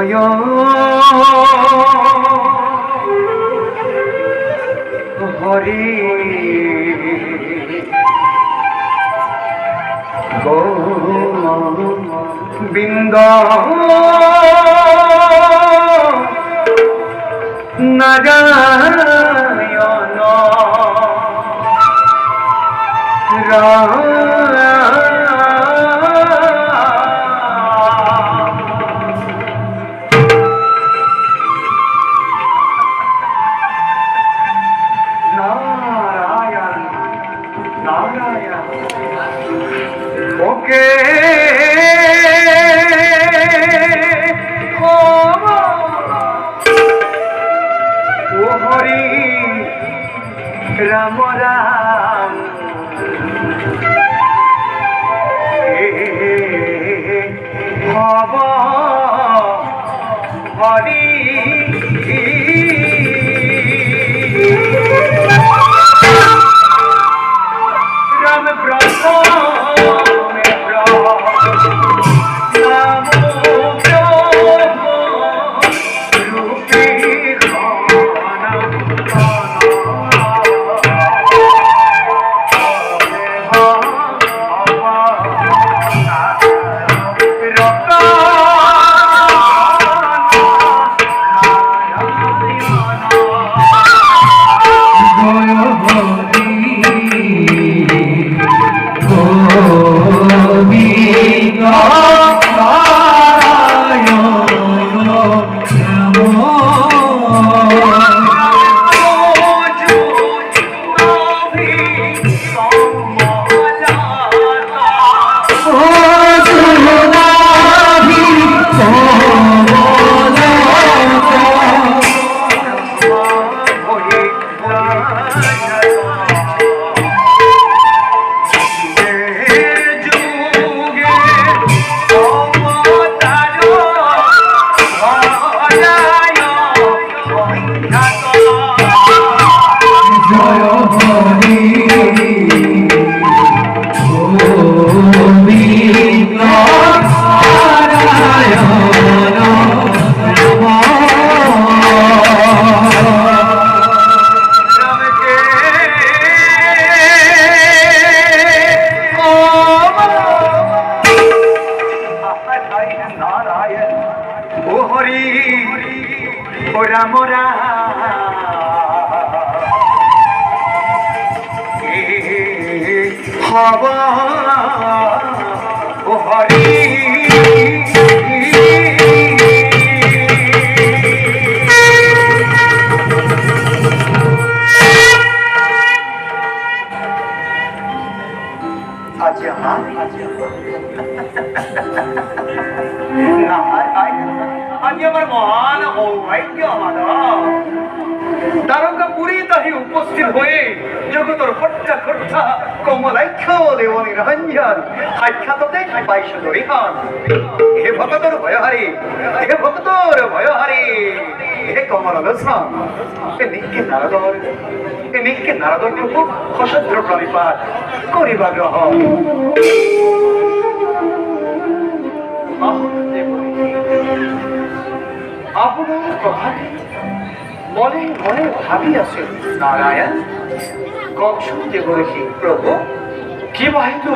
জয় হরি গোবিন্দ নারায়ণ রাম নারায়ণ নারায়ণ ওকে ও হরি রাম রাম হব হরি রাম ব্রহ্ম রাম হব হরি আচ্ছা আজ আমার মহান সৌভাগ্য দ্বারকা পুরীতে উপস্থিত হয়ে জগতর হত্যা কর্তা কমলাক্ষ দেব নিরঞ্জন সাক্ষাৎতে পাইছো দরিখন হে ভক্তর ভয়হারী হে ভক্তর ভয়হারী হে কমল লোচন এ নিকে নারদর প্রভু সশস্ত্র প্রণিপাত করিবা গ্রহ আপনার প্রভাতে মনে মনে ভাবি আছে নারায়ণ কম শুনতে বলেছি প্রভু কি বাহিত